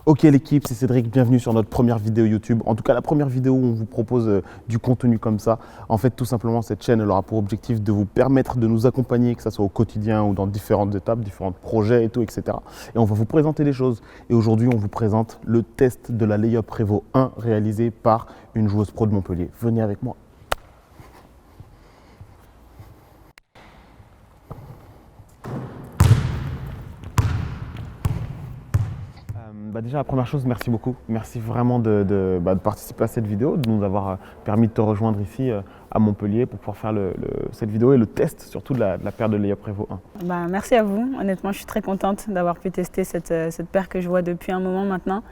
Ok l'équipe, c'est Cédric, bienvenue sur notre première vidéo YouTube. En tout cas la première vidéo où on vous propose du contenu comme ça. En fait tout simplement cette chaîne elle aura pour objectif de vous permettre de nous accompagner, que ce soit au quotidien ou dans différentes étapes, différents projets et tout, etc. Et on va vous présenter des choses. Et aujourd'hui on vous présente le test de la Layup Revo 1 réalisé par une joueuse pro de Montpellier. Venez avec moi. Déjà, la première chose, merci beaucoup. Merci vraiment de participer à cette vidéo, de nous avoir permis de te rejoindre ici à Montpellier pour pouvoir faire cette vidéo et le test surtout de la paire de Layup Revo 1. Merci à vous. Honnêtement, je suis très contente d'avoir pu tester cette paire que je vois depuis un moment maintenant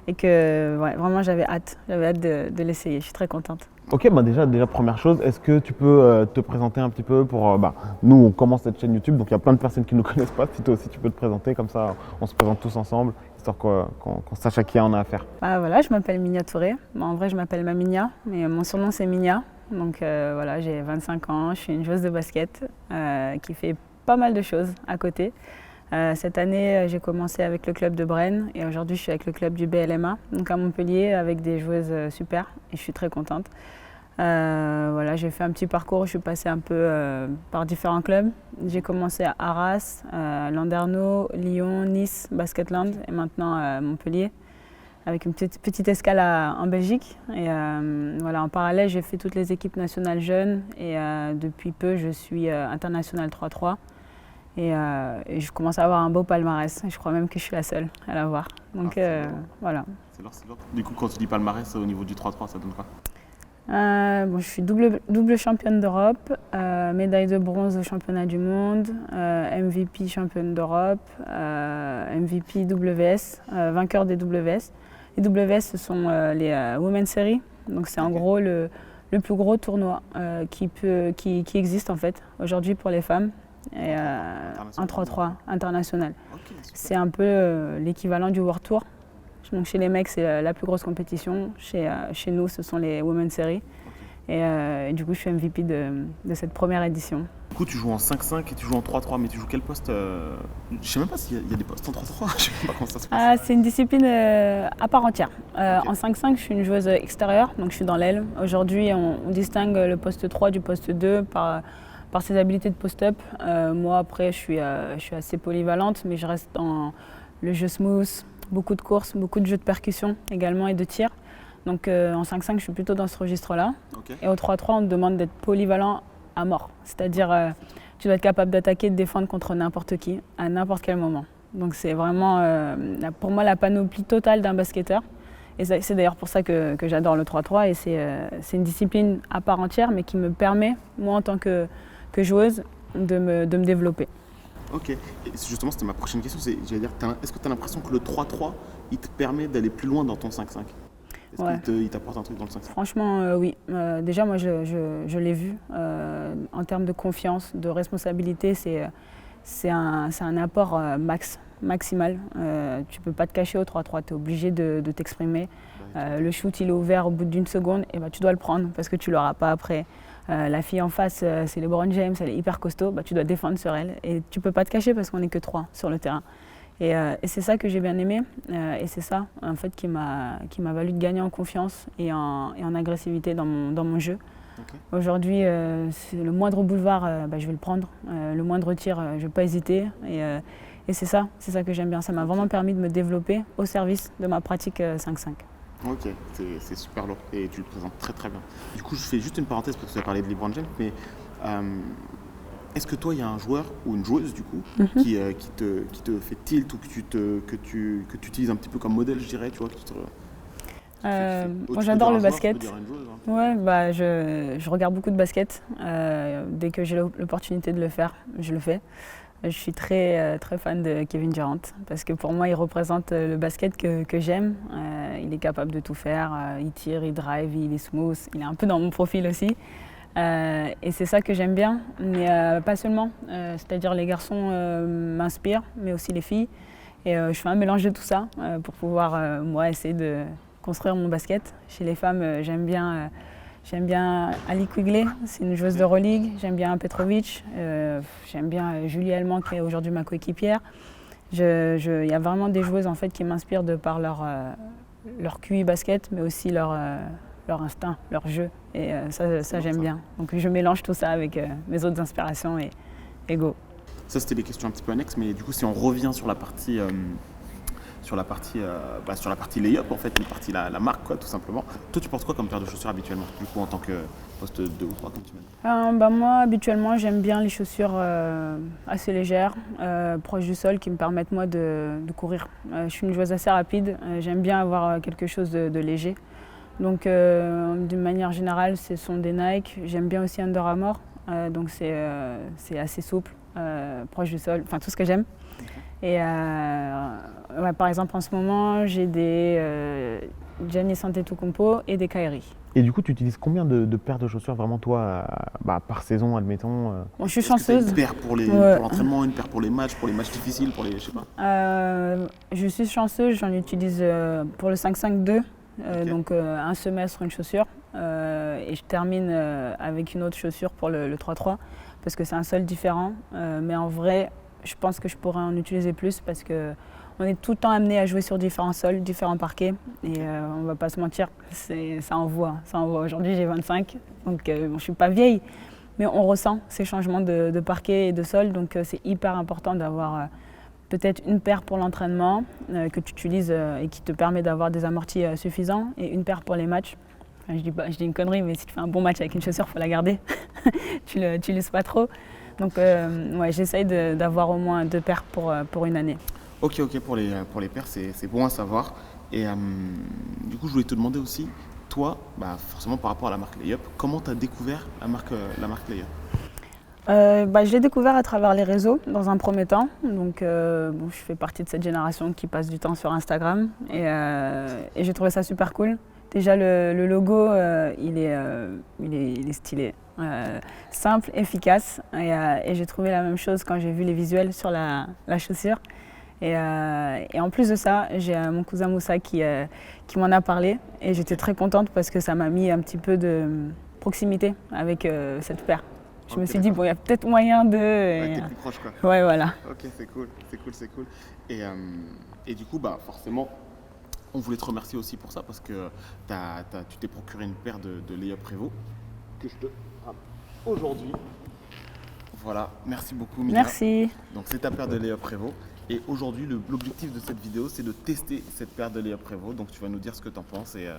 et que vraiment j'avais hâte de l'essayer. Je suis très contente. Ok, déjà première chose, est-ce que tu peux te présenter un petit peu pour... nous, on commence cette chaîne YouTube, donc il y a plein de personnes qui ne nous connaissent pas. Si toi aussi tu peux te présenter, comme ça on se présente tous ensemble, histoire qu'on sache à qui on a affaire. Je m'appelle Minia Touré. En vrai, je m'appelle Maminia, mais mon surnom c'est Minia. Donc j'ai 25 ans, je suis une joueuse de basket qui fait pas mal de choses à côté. Cette année, j'ai commencé avec le club de Braine et aujourd'hui, je suis avec le club du BLMA, donc à Montpellier, avec des joueuses super et je suis très contente. J'ai fait un petit parcours, je suis passée un peu par différents clubs. J'ai commencé à Arras, Landerneau, Lyon, Nice, Basketland et maintenant Montpellier, avec une petite escale en Belgique. Et en parallèle, j'ai fait toutes les équipes nationales jeunes et depuis peu, je suis internationale 3-3. Et je commence à avoir un beau palmarès. Je crois même que je suis la seule à l'avoir. Donc voilà. C'est lourd. Du coup, quand tu dis palmarès au niveau du 3-3, ça donne quoi? Je suis double championne d'Europe, médaille de bronze au championnat du monde, MVP championne d'Europe, MVP WS, vainqueur des WS. Les WS, ce sont les Women's Series. Donc c'est en gros le plus gros tournoi qui existe en fait aujourd'hui pour les femmes. Et en 3-3 international. Okay, c'est un peu l'équivalent du World Tour. Donc chez les mecs, c'est la plus grosse compétition. Chez nous, ce sont les Women's Series. Okay. Et du coup, je suis MVP de cette première édition. Du coup, tu joues en 5-5 et tu joues en 3-3, mais tu joues quel poste? Je ne sais même pas s'il y a des postes en 3-3. Je sais pas comment ça se passe. C'est une discipline à part entière. Okay. En 5-5, je suis une joueuse extérieure, donc je suis dans l'aile. Aujourd'hui, on distingue le poste 3 du poste 2 par ses habilités de post-up. Moi, après, je suis assez polyvalente, mais je reste dans le jeu smooth, beaucoup de courses, beaucoup de jeux de percussion également et de tir. Donc en 5-5, je suis plutôt dans ce registre-là. Okay. Et au 3-3, on te demande d'être polyvalent à mort. C'est-à-dire, tu dois être capable d'attaquer et de défendre contre n'importe qui, à n'importe quel moment. Donc c'est vraiment, pour moi, la panoplie totale d'un basketteur. Et c'est d'ailleurs pour ça que j'adore le 3-3. Et c'est une discipline à part entière, mais qui me permet, moi, en tant que joueuse, de me développer. Ok, et justement c'était ma prochaine question, est-ce que tu as l'impression que le 3-3, il te permet d'aller plus loin dans ton 5-5? Est-ce qu'il t'apporte un truc dans le 5-5? Franchement, oui. Déjà, moi, je l'ai vu. En termes de confiance, de responsabilité, c'est un apport maximal. Tu ne peux pas te cacher au 3-3, tu es obligé de t'exprimer. Le shoot, il est ouvert au bout d'une seconde, et tu dois le prendre parce que tu ne l'auras pas après. La fille en face, c'est LeBron James, elle est hyper costaud, tu dois défendre sur elle. Et tu ne peux pas te cacher parce qu'on n'est que 3 sur le terrain. Et c'est ça que j'ai bien aimé. Et c'est ça en fait, qui m'a valu de gagner en confiance et en agressivité dans mon jeu. Okay. Aujourd'hui, le moindre boulevard, je vais le prendre. Le moindre tir, je ne vais pas hésiter. Et c'est ça que j'aime bien. Ça m'a vraiment permis de me développer au service de ma pratique 5-5. Ok, c'est super lourd et tu le présentes très très bien. Du coup, je fais juste une parenthèse parce que tu as parlé de LeBron James, mais est-ce que toi, il y a un joueur ou une joueuse du coup qui te fait tilt ou que tu utilises un petit peu comme modèle, je dirais, tu vois, moi j'adore le basket. Je regarde beaucoup de basket. Dès que j'ai l'opportunité de le faire, je le fais. Je suis très fan de Kevin Durant parce que pour moi, il représente le basket que j'aime. Il est capable de tout faire. Il tire, il drive, il est smooth. Il est un peu dans mon profil aussi. Et c'est ça que j'aime bien, mais pas seulement. C'est-à-dire les garçons m'inspirent, mais aussi les filles. Et je fais un mélange de tout ça pour pouvoir, moi, essayer de construire mon basket. Chez les femmes, j'aime bien Ali Quigley, c'est une joueuse d'Euroleague. J'aime bien Petrovic. J'aime bien Julie Allemand, qui est aujourd'hui ma coéquipière. Il y a vraiment des joueuses en fait, qui m'inspirent de par leur QI basket, mais aussi leur instinct, leur jeu. Et ça j'aime bien. Donc je mélange tout ça avec mes autres inspirations et go. Ça, c'était des questions un petit peu annexes, mais du coup, si on revient sur la partie, sur la partie layup, en fait, la marque, quoi, tout simplement. Toi, tu portes quoi comme paire de chaussures habituellement, du coup, en tant que poste 2 ou 3, comme tu m'as dit? Moi, habituellement, j'aime bien les chaussures assez légères, proches du sol, qui me permettent, moi, de courir. Je suis une joueuse assez rapide, j'aime bien avoir quelque chose de léger. Donc, d'une manière générale, ce sont des Nike. J'aime bien aussi Under Armour, donc c'est assez souple, proche du sol, enfin tout ce que j'aime. Et par exemple, en ce moment, j'ai des Giannis Antetokounmpo et des Kyrie. Et du coup, tu utilises combien de paires de chaussures vraiment, toi, par saison, admettons Bon, je suis chanceuse. Une paire pour l'entraînement, une paire pour les matchs difficiles, pour les, je sais pas. Je suis chanceuse, j'en utilise pour le 5-5-2. Okay. Donc un semestre, une chaussure, et je termine avec une autre chaussure pour le 3-3 parce que c'est un sol différent, mais en vrai je pense que je pourrais en utiliser plus parce qu'on est tout le temps amené à jouer sur différents sols, différents parquets, et on va pas se mentir, ça envoie. Aujourd'hui j'ai 25, donc je ne suis pas vieille, mais on ressent ces changements de parquet et de sol, donc c'est hyper important d'avoir peut-être une paire pour l'entraînement que tu utilises et qui te permet d'avoir des amortis suffisants, et une paire pour les matchs. Enfin, je dis une connerie, mais si tu fais un bon match avec une chaussure, il faut la garder. Tu l'uses pas trop. Donc j'essaye d'avoir au moins 2 paires pour une année. Ok, pour les paires, c'est bon à savoir. Et du coup, je voulais te demander aussi, toi, forcément par rapport à la marque Layup, comment tu as découvert la marque Layup? Je l'ai découvert à travers les réseaux dans un premier temps. Donc, je fais partie de cette génération qui passe du temps sur Instagram et j'ai trouvé ça super cool. Déjà le logo, il est stylé, simple, efficace, et j'ai trouvé la même chose quand j'ai vu les visuels sur la chaussure. Et en plus de ça, j'ai mon cousin Moussa qui m'en a parlé, et j'étais très contente parce que ça m'a mis un petit peu de proximité avec cette paire. Je me suis dit, bon, il y a peut-être moyen de... t'es plus proche, quoi. Ouais, voilà. Ok, c'est cool. Et du coup, forcément, on voulait te remercier aussi pour ça, parce que tu t'es procuré une paire de Layup Prevo, que je te rame aujourd'hui. Voilà, merci beaucoup, Minia. Merci. Donc, c'est ta paire de Layup Prevo. Et aujourd'hui, l'objectif de cette vidéo, c'est de tester cette paire de Layup Prevo. Donc, tu vas nous dire ce que tu en penses, et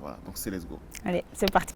voilà. Donc, c'est let's go. Allez, c'est parti.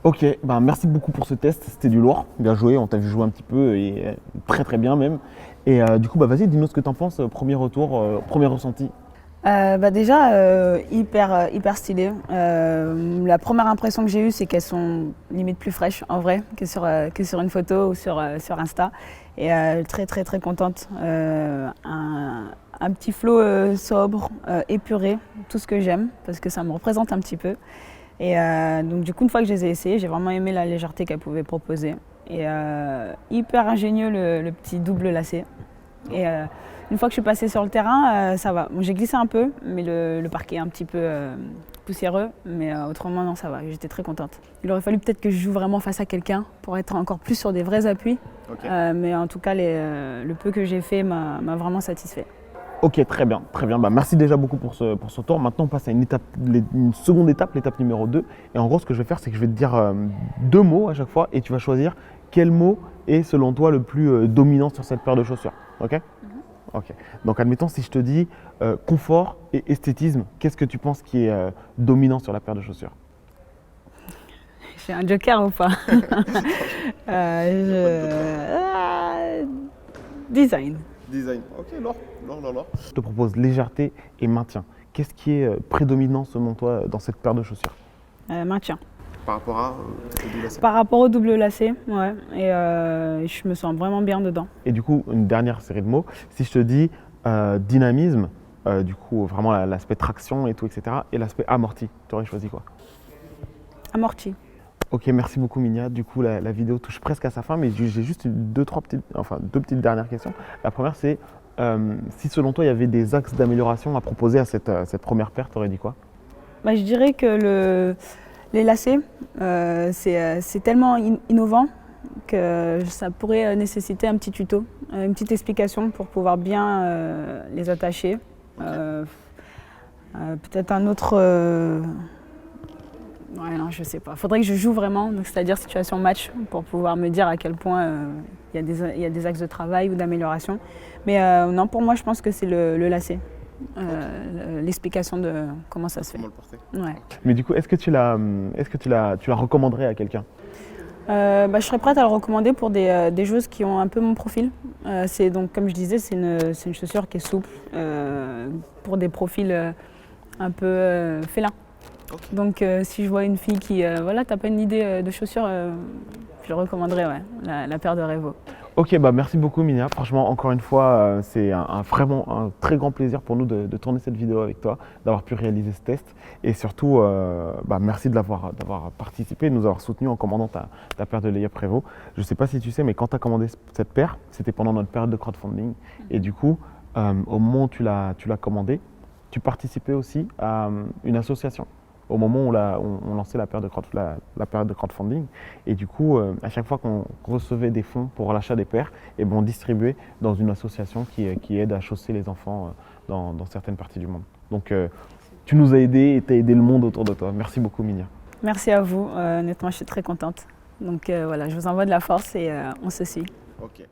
Ok, merci beaucoup pour ce test, c'était du lourd, bien joué, on t'a vu jouer un petit peu et très bien même. Et du coup, vas-y, dis-nous ce que t'en penses, premier retour, premier ressenti. Déjà, hyper stylé. La première impression que j'ai eue, c'est qu'elles sont limite plus fraîches en vrai que sur une photo ou sur Insta. Et très contente. Un petit flow sobre, épuré, tout ce que j'aime, parce que ça me représente un petit peu. Et donc du coup, une fois que je les ai essayées, j'ai vraiment aimé la légèreté qu'elles pouvaient proposer. Et hyper ingénieux le petit double lacet. Et une fois que je suis passée sur le terrain, ça va. Bon, j'ai glissé un peu, mais le parquet est un petit peu poussiéreux, mais autrement non, ça va, j'étais très contente. Il aurait fallu peut-être que je joue vraiment face à quelqu'un pour être encore plus sur des vrais appuis, mais en tout cas le peu que j'ai fait m'a vraiment satisfait. Ok, très bien, très bien. Bah, merci déjà beaucoup pour ce tour. Maintenant, on passe à une seconde étape, l'étape numéro 2. Et en gros, ce que je vais faire, c'est que je vais te dire 2 mots à chaque fois et tu vas choisir quel mot est selon toi le plus dominant sur cette paire de chaussures. Ok? Ok. Donc, admettons, si je te dis confort et esthétisme, qu'est-ce que tu penses qui est dominant sur la paire de chaussures? J'ai un joker ou pas? Design. Design. Ok, Laure. Je te propose légèreté et maintien. Qu'est-ce qui est prédominant selon toi dans cette paire de chaussures? Maintien. Par rapport à au double lacet. Par rapport au double lacet, ouais. Et je me sens vraiment bien dedans. Et du coup, une dernière série de mots. Si je te dis dynamisme, du coup, vraiment l'aspect traction et tout, etc. Et l'aspect amorti, tu aurais choisi quoi? Amorti. Ok, merci beaucoup Minia. Du coup, la vidéo touche presque à sa fin, mais j'ai juste deux petites dernières questions. La première, c'est si selon toi, il y avait des axes d'amélioration à proposer à cette première paire, tu aurais dit quoi? Bah, je dirais que les lacets, c'est tellement innovant que ça pourrait nécessiter un petit tuto, une petite explication pour pouvoir bien les attacher. Peut-être un autre... Ouais, non, je sais pas. Il faudrait que je joue vraiment, c'est-à-dire situation match, pour pouvoir me dire à quel point il y a des axes de travail ou d'amélioration. Mais non, pour moi, je pense que c'est le lacet. L'explication de comment ça se fait. Comment le porter? Ouais. Mais du coup, est-ce que tu la recommanderais à quelqu'un? Je serais prête à le recommander pour des joueuses qui ont un peu mon profil. C'est donc, comme je disais, c'est une chaussure qui est souple pour des profils un peu félins. Okay. Donc si je vois une fille qui, voilà, t'as pas une idée de chaussures, je recommanderais ouais, la paire de Revo. Ok, bah merci beaucoup Minia. Franchement, encore une fois, c'est vraiment un très grand plaisir pour nous de tourner cette vidéo avec toi, d'avoir pu réaliser ce test. Et surtout, merci d'avoir participé, de nous avoir soutenus en commandant ta paire de layup Revo. Je ne sais pas si tu sais, mais quand tu as commandé cette paire, c'était pendant notre période de crowdfunding. Et du coup, au moment où tu l'as commandée, tu participais aussi à une association. Au moment où on lançait la période de crowdfunding. Et du coup, à chaque fois qu'on recevait des fonds pour l'achat des paires, et on distribuait dans une association qui aide à chausser les enfants dans certaines parties du monde. Donc, tu nous as aidés et tu as aidé le monde autour de toi. Merci beaucoup, Minia. Merci à vous. Honnêtement, je suis très contente. Donc voilà, je vous envoie de la force et on se suit. Ok.